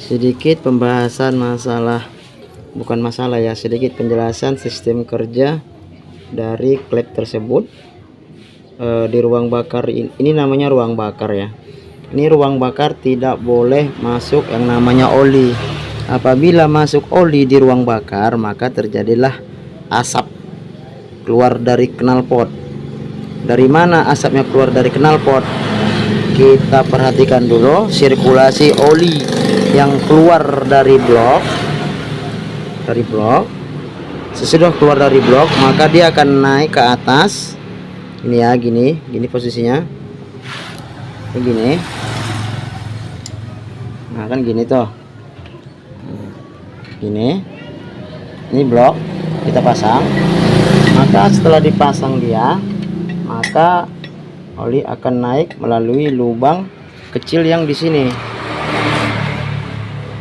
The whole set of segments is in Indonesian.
sedikit pembahasan masalah, bukan masalah ya, sedikit penjelasan sistem kerja dari klep tersebut. Di ruang bakar ini namanya ruang bakar ya. Ini ruang bakar tidak boleh masuk yang namanya oli. Apabila masuk oli di ruang bakar, maka terjadilah asap keluar dari knalpot. Dari mana asapnya keluar dari knalpot? Kita perhatikan dulu sirkulasi oli yang keluar dari blok. Sesudah keluar dari blok, maka dia akan naik ke atas. Ini ya, gini posisinya. Begini. Nah, kan gini tuh. Gini. Ini blok kita pasang. Maka setelah dipasang dia, maka oli akan naik melalui lubang kecil yang di sini.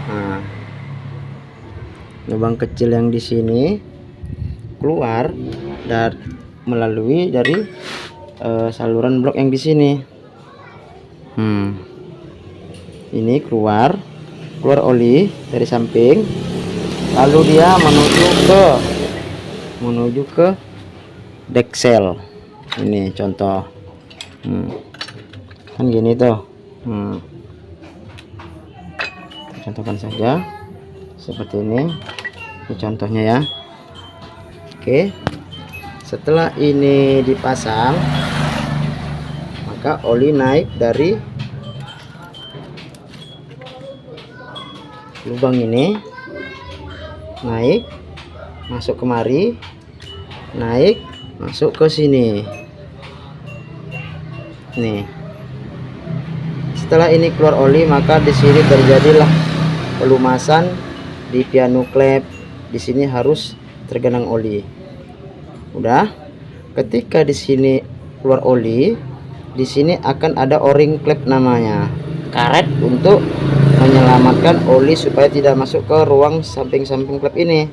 Nah, lubang kecil yang di sini keluar dan melalui dari saluran blok yang di sini. Ini keluar oli dari samping, lalu dia menuju ke deksel. Ini contoh. Kan gini tuh. Contohkan saja seperti ini contohnya ya. Oke, setelah ini dipasang, maka oli naik dari lubang ini, naik masuk kemari, naik masuk ke sini. Nih, setelah ini keluar oli, maka di sini terjadilah pelumasan di piano klep. Di sini harus tergenang oli. Udah, ketika di sini keluar oli, di sini akan ada o-ring klep namanya, karet untuk menyelamatkan oli supaya tidak masuk ke ruang samping-samping klep ini,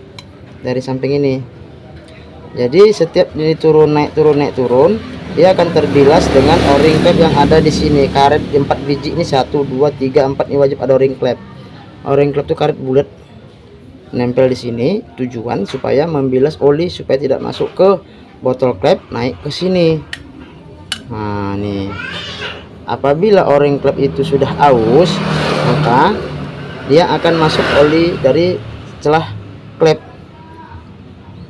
dari samping ini. Jadi setiap ini turun naik turun, dia akan terbilas dengan o-ring klep yang ada di sini. Karet 4 biji ini, 1 2 3 4 ini wajib ada o-ring klep. O-ring klep itu karet bulat nempel di sini, tujuan supaya membilas oli supaya tidak masuk ke botol klep, naik ke sini. Nah, nih. Apabila o-ring klep itu sudah aus, maka dia akan masuk oli dari celah klep.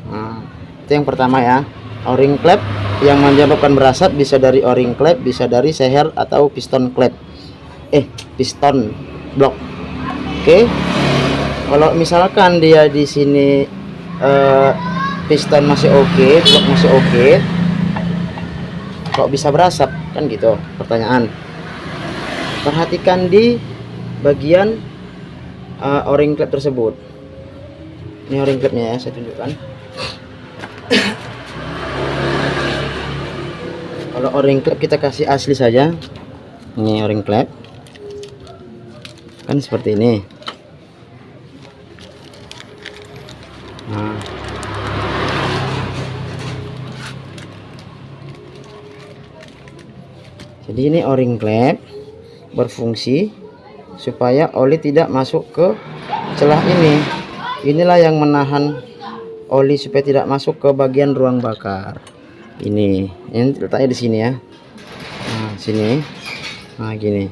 Nah, itu yang pertama ya. O-ring klep yang menyebabkan berasap bisa dari o-ring klep, bisa dari seher atau piston klep. Piston blok. Oke. Kalau misalkan dia di sini piston masih oke, blok masih oke, kok bisa berasap? Kan gitu pertanyaan. Perhatikan di bagian o-ring klep tersebut. Ini o-ring klepnya ya, saya tunjukkan. Kalau o-ring klep kita kasih asli saja. Ini o-ring klep kan seperti ini. Nah, jadi ini o-ring klep berfungsi supaya oli tidak masuk ke celah ini. Inilah yang menahan oli supaya tidak masuk ke bagian ruang bakar. Ini letaknya di sini ya. Nah, sini. Nah, gini.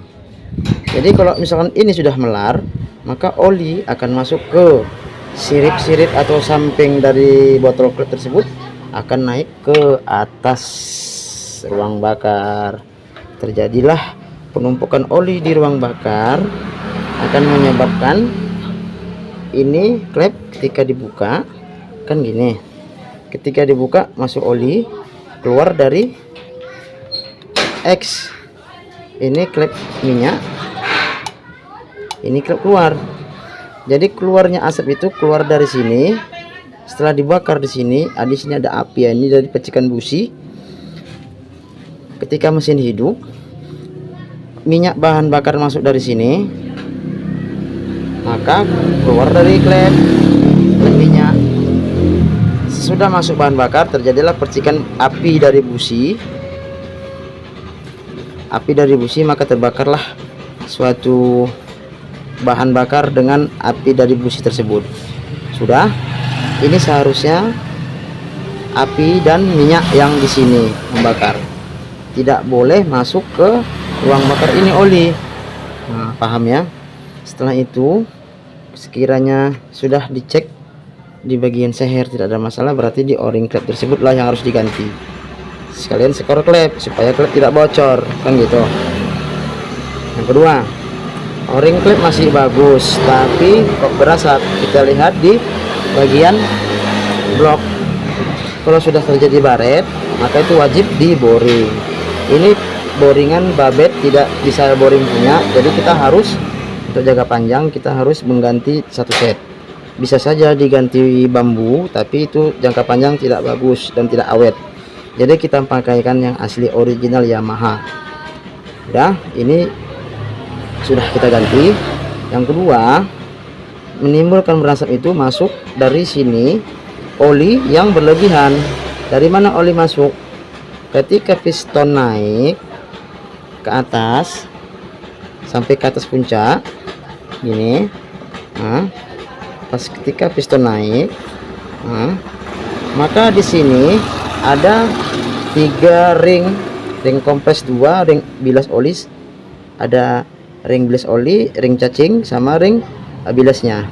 Jadi kalau misalkan ini sudah melar, maka oli akan masuk ke sirip-sirip atau samping dari botol klep tersebut, akan naik ke atas ruang bakar. Terjadilah penumpukan oli di ruang bakar, akan menyebabkan ini klep ketika dibuka kan gini. Ketika dibuka masuk oli, keluar dari X. Ini klep minyak, ini klep keluar. Jadi keluarnya asap itu keluar dari sini. Setelah dibakar di sini ada api ya, ini dari percikan busi. Ketika mesin hidup, minyak bahan bakar masuk dari sini, maka keluar dari klep minyak. Sesudah masuk bahan bakar, terjadilah percikan api dari busi. Maka terbakarlah suatu bahan bakar dengan api dari busi tersebut. Sudah, ini seharusnya api dan minyak yang di sini membakar, tidak boleh masuk ke ruang bakar ini oli. Nah, paham ya? Setelah itu, sekiranya sudah dicek di bagian seher tidak ada masalah, berarti di o-ring klep tersebutlah yang harus diganti. Sekalian skor klep supaya klep tidak bocor, kan gitu. Yang kedua, o-ring klep masih bagus tapi kok berasap. Kita lihat di bagian blok. Kalau sudah terjadi baret, maka itu wajib di boring. Ini boringan babet, tidak bisa boring punya, jadi kita harus untuk jangka panjang kita harus mengganti satu set. Bisa saja diganti bambu, tapi itu jangka panjang tidak bagus dan tidak awet. Jadi kita pakaikan yang asli original Yamaha. Udah, ini sudah kita ganti. Yang kedua, menimbulkan berasap itu masuk dari sini oli yang berlebihan. Dari mana oli masuk? Ketika piston naik ke atas sampai ke atas puncak gini, nah, pas ketika piston naik, nah, maka di sini ada 3 ring kompres, 2 ring bilas oli, ada ring bilas oli, ring cacing sama ring bilasnya.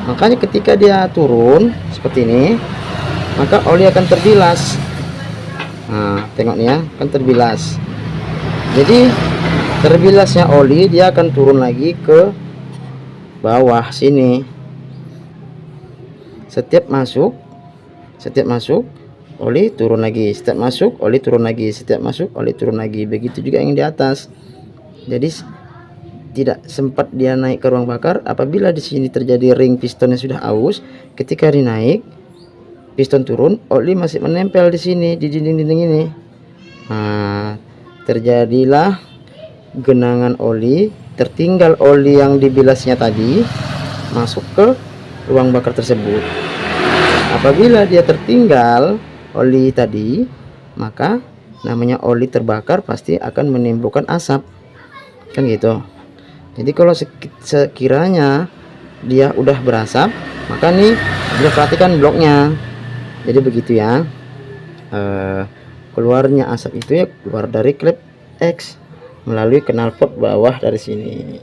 Makanya ketika dia turun seperti ini, maka oli akan terbilas. Nah, tengok nih ya, akan terbilas. Jadi terbilasnya oli dia akan turun lagi ke bawah sini. Setiap masuk oli turun lagi, setiap masuk oli turun lagi, setiap masuk oli turun lagi. Begitu juga yang di atas. Jadi tidak sempat dia naik ke ruang bakar. Apabila di sini terjadi ring pistonnya sudah aus, ketika dinaik piston turun, oli masih menempel di sini di dinding-dinding ini. Nah, terjadilah genangan oli, tertinggal oli yang dibilasnya tadi masuk ke ruang bakar tersebut. Apabila dia tertinggal oli tadi, maka namanya oli terbakar pasti akan menimbulkan asap, kan gitu. Jadi kalau sekiranya dia udah berasap, maka nih sudah perhatikan bloknya. Jadi begitu ya, keluarnya asap itu ya keluar dari klep X melalui knalpot bawah dari sini.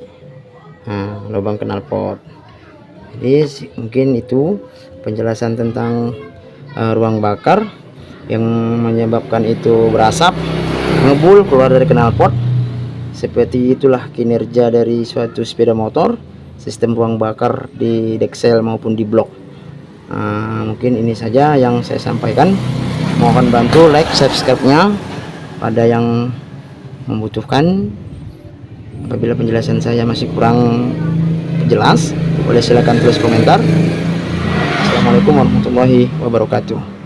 Nah, lubang knalpot. Jadi mungkin itu penjelasan tentang ruang bakar yang menyebabkan itu berasap, ngebul keluar dari knalpot. Seperti itulah kinerja dari suatu sepeda motor, sistem ruang bakar di deksel maupun di blok. Mungkin ini saja yang saya sampaikan. Mohon bantu like, subscribe-nya pada yang membutuhkan. Apabila penjelasan saya masih kurang jelas, boleh silakan tulis komentar. Assalamualaikum warahmatullahi wabarakatuh.